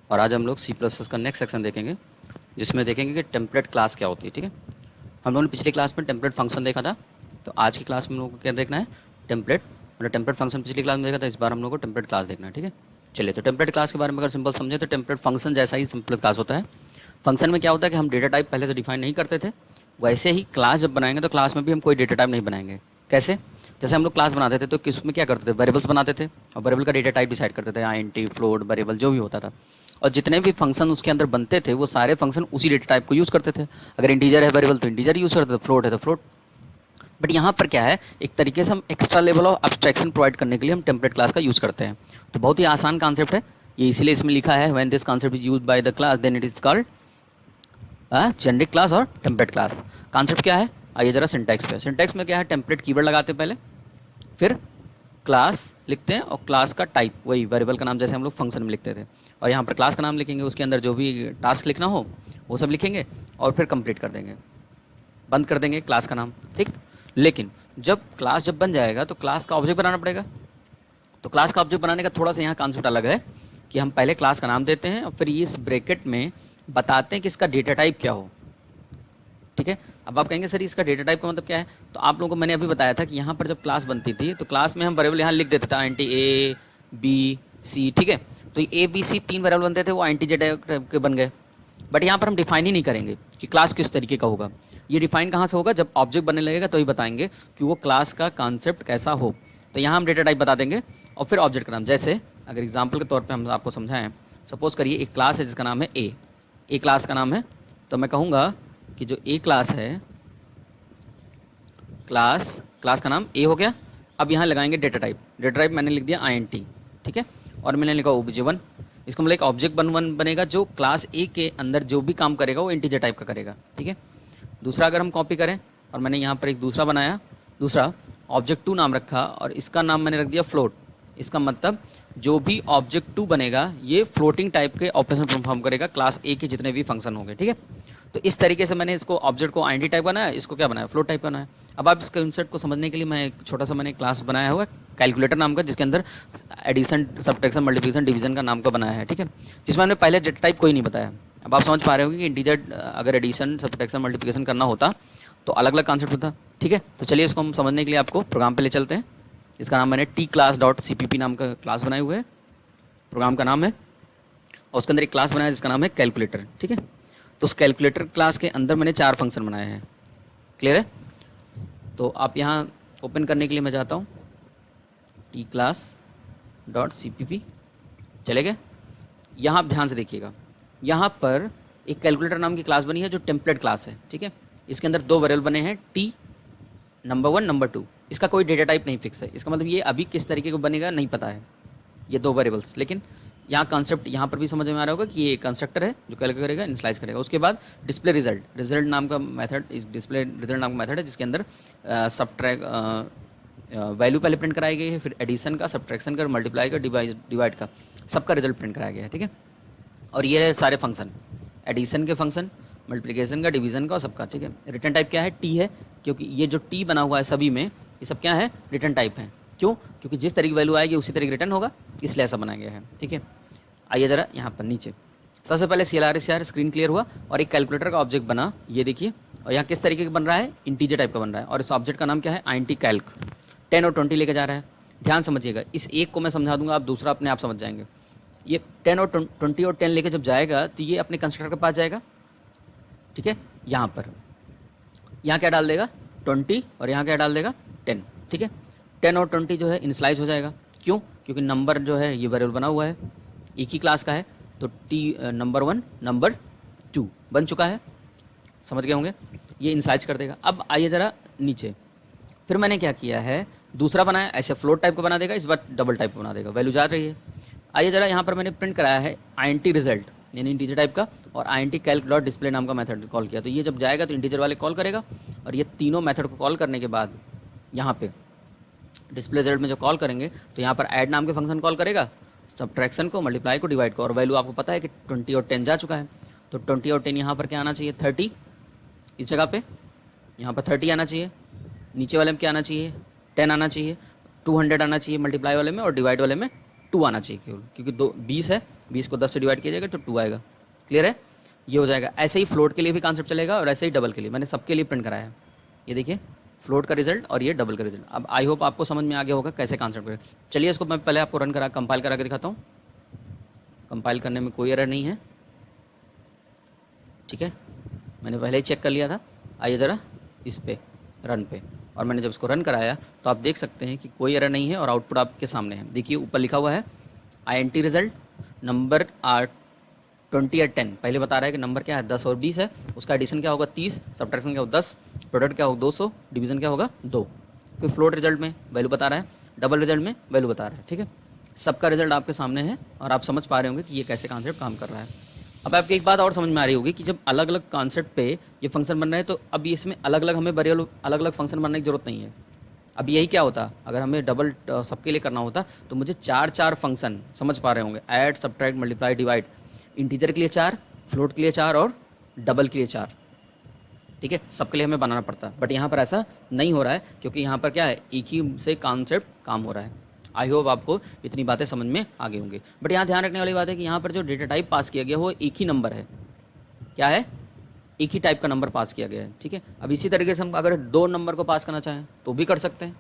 और आज हम लोग सी प्लस प्लस का नेक्स्ट सेक्शन देखेंगे, जिसमें देखेंगे कि टेम्पलेट क्लास क्या होती है। ठीक है, हम लोगों ने पिछली क्लास में टेम्पलेट फंक्शन देखा था, तो आज की क्लास में हम लोगों को क्या देखना है, टेम्पलेट। मतलब टेम्पलेट फंक्शन पिछली क्लास में देखा था, इस बार हम लोग को टेम्पलेट क्लास देखना है। ठीक है, चलिए, तो टेम्पलेट क्लास के बारे में अगर सिंपल समझे तो टेम्पलेट फंक्शन जैसा ही सिंपल क्लास होता है। फंक्शन में क्या होता है कि हम डेटा टाइप पहले से डिफाइन नहीं करते थे, वैसे ही क्लास जब बनाएंगे तो क्लास में भी हम कोई डेटा टाइप नहीं बनाएंगे। कैसे? जैसे हम लोग क्लास बनाते थे तो किस में क्या करते थे, वेरिएबल्स बनाते थे और वेरिएबल का डेटा टाइप डिसाइड करते थे, इंट, फ्लोट, वेरिएबल जो भी होता था। और जितने भी फंक्शन उसके अंदर बनते थे वो सारे फंक्शन उसी डेटा टाइप को यूज़ करते थे। अगर इंटीजर है वेरिएबल तो इंटीजर यूज़ करते थे, फ्लोट है तो फ्लोट। बट यहाँ पर क्या है, एक तरीके से हम extra level of abstraction provide करने के लिए हम टेम्पलेट क्लास का यूज़ करते हैं। तो बहुत ही आसान कॉन्सेप्ट है ये, इसीलिए इसमें लिखा है when this concept is used by the class then it is called generic class और टेम्पलेट क्लास। कॉन्सेप्ट क्या है, आइए जरा सिंटैक्स पे। सिंटैक्स में क्या है, टेम्पलेट कीवर्ड लगाते हैं पहले, फिर क्लास लिखते हैं और क्लास का टाइप वही वेरिएबल का नाम जैसे हम लोग फंक्शन में लिखते थे। और यहाँ पर क्लास का नाम लिखेंगे, उसके अंदर जो भी टास्क लिखना हो वो सब लिखेंगे और फिर कंप्लीट कर देंगे, बंद कर देंगे क्लास का नाम। ठीक, लेकिन जब बन जाएगा तो क्लास का ऑब्जेक्ट बनाना पड़ेगा। तो क्लास का ऑब्जेक्ट बनाने का थोड़ा सा यहाँ कॉन्सेप्ट अलग है कि हम पहले क्लास का नाम देते हैं और फिर इस ब्रैकेट में बताते हैं कि इसका डेटा टाइप क्या हो। ठीक है, अब आप कहेंगे सर इसका डेटा टाइप का मतलब क्या है, तो आप लोगों को मैंने अभी बताया था कि यहाँ पर जब क्लास बनती थी तो क्लास में हम वेरिएबल यहाँ लिख देते थे इंट ए बी सी। ठीक है, तो ए बी सी तीन वेरिएबल बनते थे, वो इंटीजर टाइप के बन गए। बट यहाँ पर हम डिफाइन ही नहीं करेंगे कि क्लास किस तरीके का होगा। ये डिफाइन कहाँ से होगा, जब ऑब्जेक्ट बनने लगेगा तो ही बताएंगे कि वो क्लास का कॉन्सेप्ट कैसा हो। तो यहाँ हम डेटा टाइप बता देंगे और फिर ऑब्जेक्ट का नाम। जैसे अगर एग्जाम्पल के तौर पर हम आपको समझाएं, सपोज करिए एक क्लास है जिसका नाम है ए क्लास का नाम है। तो मैं कहूँगा कि जो ए क्लास है, क्लास का नाम ए हो गया। अब यहाँ लगाएंगे डेटा टाइप मैंने लिख दिया INT। ठीक है, और मैंने लिखा OBJ1। इसका मतलब एक ऑब्जेक्ट बनेगा जो क्लास ए के अंदर जो भी काम करेगा वो इंटीजर टाइप का करेगा। ठीक है, दूसरा अगर हम कॉपी करें और मैंने यहाँ पर एक दूसरा बनाया, दूसरा ऑब्जेक्ट 2 नाम रखा और इसका नाम मैंने रख दिया फ्लोट। इसका मतलब जो भी ऑब्जेक्ट 2 बनेगा ये फ्लोटिंग टाइप के ऑपरेशन परफॉर्म करेगा क्लास ए के जितने भी फंक्शन होंगे। ठीक है, तो इस तरीके से मैंने इसको ऑब्जेक्ट को INT टाइप बनाया, इसको क्या बनाया, फ्लोट टाइप बनाया। अब आप इस कंसेप्ट को समझने के लिए मैं एक छोटा सा मैंने क्लास बनाया हुआ है कैलकुलेटर नाम का, जिसके अंदर एडिशन, सब्ट्रैक्शन, मल्टीप्लिकेशन, डिवीजन का नाम का बनाया है। ठीक है, जिसमें हमने पहले डेटा टाइप कोई नहीं बताया। अब आप समझ पा रहे होंगे कि इंटीजर अगर एडिशन, सब्ट्रैक्शन, मल्टीप्लिकेशन करना होता तो अलग अलग कॉन्सेप्ट होता। ठीक है, तो चलिए इसको हम समझने के लिए आपको प्रोग्राम पे ले चलते हैं। इसका नाम मैंने tclass.cpp नाम का क्लास बनाए हुए है, प्रोग्राम का नाम है। और उसके अंदर एक क्लास बनाया जिसका नाम है कैलकुलेटर। ठीक है, तो उस कैलकुलेटर क्लास के अंदर मैंने 4 फंक्शन बनाए हैं। क्लियर है? तो आप यहाँ ओपन करने के लिए मैं चाहता हूँ tclass.cpp, चले गए। यहाँ आप ध्यान से देखिएगा, यहाँ पर एक कैलकुलेटर नाम की क्लास बनी है जो टेम्पलेट क्लास है। ठीक है, इसके अंदर 2 वेरिएबल बने हैं, t नंबर 1 नंबर 2। इसका कोई डेटा टाइप नहीं फिक्स है, इसका मतलब ये अभी किस तरीके को बनेगा नहीं पता है, ये 2 वेरिएबल्स। लेकिन यहाँ कॉन्सेप्ट यहाँ पर भी समझ में आ रहा होगा कि ये कंस्ट्रक्टर है जो कैलकुलेट करेगा, इनिशियलाइज करेगा। उसके बाद डिस्प्ले रिजल्ट नाम का मेथड, इस डिस्प्ले रिजल्ट नाम का मेथड है जिसके अंदर वैल्यू पहले प्रिंट कराई गई है, फिर एडिशन का, सब्ट्रैक्शन का, मल्टीप्लाई का, डिवाइड का, सबका रिजल्ट प्रिंट कराया गया है। ठीक है, और ये है सारे फंक्शन, एडिशन के फंक्शन, मल्टीप्लिकेशन का, डिवीजन का और सबका। ठीक है, रिटर्न टाइप क्या है, टी है, क्योंकि ये जो टी बना हुआ है सभी में, ये सब क्या है, रिटर्न टाइप है। क्यों? क्योंकि जिस तरीके वैल्यू आएगी उसी तरीके रिटर्न होगा, इसलिए ऐसा बनाया गया है। ठीक है, आइए ज़रा यहाँ पर नीचे, सबसे पहले CLR स्क्रीन क्लियर हुआ और एक कैलकुलेटर का ऑब्जेक्ट बना, ये देखिए। और यहाँ किस तरीके का बन रहा है, इंटीजर टाइप का बन रहा है। और इस ऑब्जेक्ट का नाम क्या है, INT कैल्क। 10 और 20 लेके जा रहा है। ध्यान समझिएगा, इस एक को मैं समझा दूंगा, आप दूसरा अपने आप समझ जाएंगे। ये 10 और 20 और 10 लेके जब जाएगा तो ये अपने कंस्ट्रक्टर के पास जाएगा। ठीक है, यहाँ पर यहाँ क्या डाल देगा, 20, और यहाँ क्या डाल देगा, 10। ठीक है, 10 और 20 जो है इनिशियलाइज हो जाएगा। क्यों? क्योंकि नंबर जो है ये वेरिएबल बना हुआ है, एक ही क्लास का है, तो नंबर 1 नंबर 2 बन चुका है, समझ गए होंगे। ये इनिशियलाइज कर देगा। अब आइए ज़रा नीचे, फिर मैंने क्या किया है, दूसरा बनाया, ऐसे फ्लोट टाइप का बना देगा, इस बार डबल टाइप का बना देगा, वैल्यू जा रही है। आइए ज़रा यहाँ पर मैंने प्रिंट कराया है INT रिजल्ट, यानी इंटीजर टाइप का, और INT कैल्क डॉट डिस्प्ले नाम का मेथड कॉल किया। तो ये जब जाएगा तो इंटीजर वाले कॉल करेगा, और ये तीनों मेथड को कॉल करने के बाद यहाँ पे डिस्प्ले रिजल्ट में जो कॉल करेंगे तो यहाँ पर ऐड नाम के फंक्शन कॉल करेगा, सब्ट्रैक्शन को, मल्टीप्लाई को, डिवाइड को, और वैल्यू आपको पता है कि 20 और 10 जा चुका है। तो 20 और 10 यहाँ पर क्या आना चाहिए, 30 इस जगह पे, यहाँ पर 30 आना चाहिए, नीचे वाले में क्या आना चाहिए, 10 आना चाहिए, 200 आना चाहिए मल्टीप्लाई वाले में, और डिवाइड वाले में 2 आना चाहिए केवल, क्योंकि 20 है 20 को 10 से डिवाइड किया जाएगा तो 2 आएगा। क्लियर है? ये हो जाएगा। ऐसे ही फ्लोट के लिए भी कॉन्सेप्ट चलेगा और ऐसे ही डबल के लिए, मैंने सबके लिए प्रिंट कराया है। ये देखिए फ्लोट का रिजल्ट और ये डबल का रिजल्ट। अब आई होप आपको समझ में आ गया होगा कैसे कॉन्सेप्ट करें। चलिए इसको मैं पहले आपको रन करा कंपाइल करा के दिखाता हूँ। कंपाइल करने में कोई एरर नहीं है, ठीक है, मैंने पहले ही चेक कर लिया था। आइए ज़रा इस पे रन पे, और मैंने जब इसको रन कराया तो आप देख सकते हैं कि कोई एरर नहीं है और आउटपुट आपके सामने है। देखिए ऊपर लिखा हुआ है INT रिजल्ट, नंबर 20 या 10, पहले बता रहा है कि नंबर क्या है 10 और 20 है, उसका एडिशन क्या होगा 30, सब्ट्रैक्शन क्या होगा 10, प्रोडक्ट क्या होगा 200, डिवीजन क्या होगा 2। फिर फ्लोट रिजल्ट में वैल्यू बता रहा है, डबल रिजल्ट में वैल्यू बता रहा है, ठीक है। सबका रिजल्ट आपके सामने है और आप समझ पा रहे होंगे कि ये कैसे कॉन्सेप्ट काम कर रहा है। अब आपको एक बात और समझ में आ रही होगी कि जब अलग अलग कॉन्सेप्ट पे ये फंक्शन बन रहे हैं तो अब इसमें अलग अलग हमें वेरिएबल अलग अलग फंक्शन बनने की जरूरत नहीं है। अब यही क्या होता, अगर हमें डबल सबके लिए करना होता तो मुझे 4 फंक्शन, समझ पा रहे होंगे, add, subtract, multiply, divide, integer के लिए 4, फ्लोट के लिए 4 और डबल के लिए 4, ठीक है, सबके लिए हमें बनाना पड़ता है। बट यहाँ पर ऐसा नहीं हो रहा है क्योंकि यहाँ पर क्या है, एक ही से कॉन्सेप्ट काम हो रहा है। आई होप आपको इतनी बातें समझ में आ गई होंगी। बट यहाँ ध्यान रखने वाली बात है कि यहाँ पर जो डेटा टाइप पास किया गया वो एक ही नंबर है। क्या है? एक ही टाइप का नंबर पास किया गया है, ठीक है। अब इसी तरीके से हम अगर 2 नंबर को पास करना चाहें तो भी कर सकते हैं,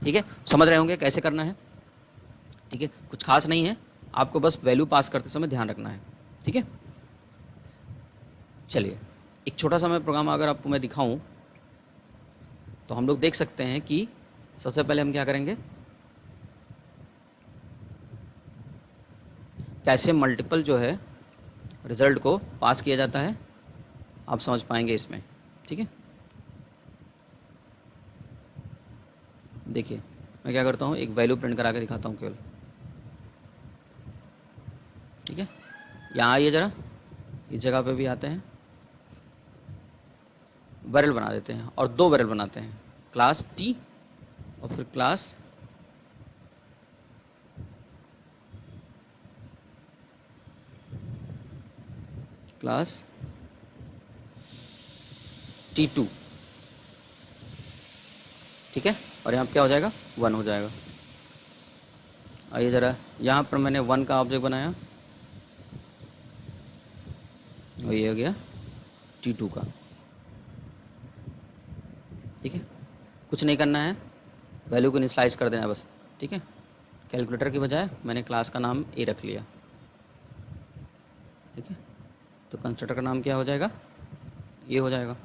ठीक है। समझ रहे होंगे कैसे करना है, ठीक है, कुछ खास नहीं है, आपको बस वैल्यू पास करते समय ध्यान रखना है, ठीक है। चलिए एक छोटा सा मैं प्रोग्राम अगर आपको मैं दिखाऊं तो हम लोग देख सकते हैं कि सबसे पहले हम क्या करेंगे, कैसे मल्टीपल जो है रिजल्ट को पास किया जाता है, आप समझ पाएंगे इसमें, ठीक है। देखिए मैं क्या करता हूँ, एक वैल्यू प्रिंट करा के दिखाता हूँ केवल, ठीक है। यहाँ आइए ज़रा, इस जगह पे भी आते हैं, वेरिएबल बना देते हैं और 2 वेरिएबल बनाते हैं, क्लास T और फिर क्लास T2, ठीक है। और यहाँ पर क्या हो जाएगा, 1 हो जाएगा। आइए ज़रा, यहाँ पर मैंने 1 का ऑब्जेक्ट बनाया और ये हो गया T2 का, ठीक है। कुछ नहीं करना है, वैल्यू को इनिशियलाइज कर देना है बस, ठीक है। कैलकुलेटर की बजाय मैंने क्लास का नाम A रख लिया, ठीक है। तो कंस्ट्रक्टर का नाम क्या हो जाएगा, ये हो जाएगा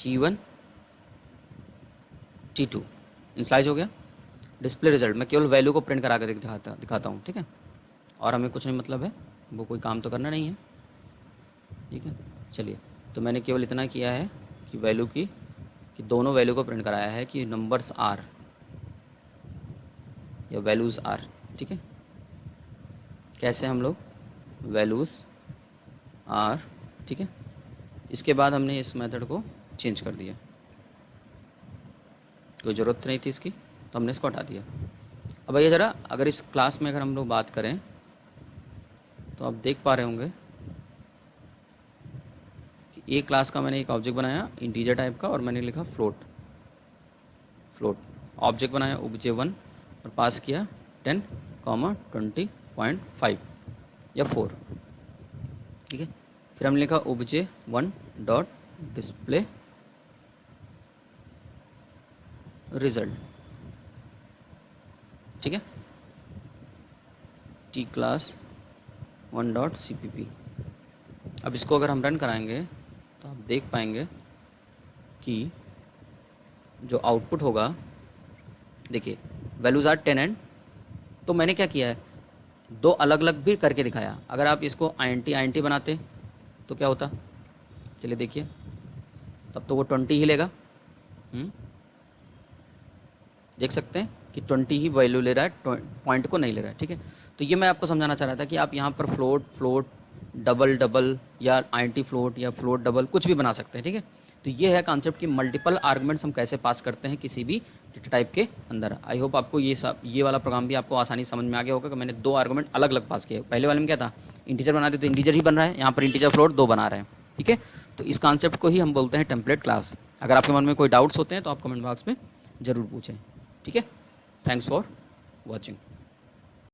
T1 T2, इनिशियलाइज हो गया। डिस्प्ले रिजल्ट मैं केवल वैल्यू को प्रिंट करा कर दिखाता हूँ, ठीक है। और हमें कुछ नहीं मतलब है, वो कोई काम तो करना नहीं है, ठीक है। चलिए तो मैंने केवल इतना किया है कि वैल्यू की, कि दोनों वैल्यू को प्रिंट कराया है कि नंबर्स आर या वैल्यूज़ आर, ठीक है। कैसे हम लोग वैल्यूज़ आर, ठीक है। इसके बाद हमने इस मेथड को चेंज कर दिया, कोई ज़रूरत नहीं थी इसकी तो हमने इसको हटा दिया। अब ये ज़रा, अगर इस क्लास में अगर हम लोग बात करें तो आप देख पा रहे होंगे कि एक क्लास का मैंने एक ऑब्जेक्ट बनाया इंटीजर टाइप का और मैंने लिखा फ्लोट ऑब्जेक्ट बनाया obj1 और पास किया 10, 20.5 या 4, ठीक है। फिर हमने लिखा obj1 डॉट डिस्प्ले रिजल्ट, ठीक है, टी क्लास 1 डॉट cpp। अब इसको अगर हम रन कराएंगे तो आप देख पाएंगे कि जो आउटपुट होगा, देखिए वैल्यूज आर 10 एंड, तो मैंने क्या किया है, 2 अलग अलग भी करके दिखाया। अगर आप इसको INT बनाते तो क्या होता, चलिए देखिए, तब तो वो 20 ही लेगा, देख सकते हैं कि 20 ही वैल्यू ले रहा है, पॉइंट को नहीं ले रहा है, ठीक है। तो ये मैं आपको समझाना चाह रहा था कि आप यहाँ पर फ्लोट डबल या INT फ्लोट या फ्लोट डबल कुछ भी बना सकते हैं, ठीक है। तो ये है कॉन्सेप्ट कि मल्टीपल आर्गुमेंट्स हम कैसे पास करते हैं किसी भी डेटा टाइप के अंदर। आई होप आपको ये वाला प्रोग्राम भी आपको आसानी समझ में आ गया होगा कि मैंने 2 आर्गुमेंट अलग अलग पास किए। पहले वाले में क्या था, इंटीजर बनाते तो इंटीजर ही बन रहा है, यहाँ पर इंटीजर फ्लोट 2 बना रहे हैं, ठीक है। तो इस कॉन्सेप्ट को ही हम बोलते हैं टेम्पलेट क्लास। अगर आपके मन में कोई डाउट्स होते हैं तो आप कमेंट बॉक्स में ज़रूर पूछें, ठीक है। Thanks for watching.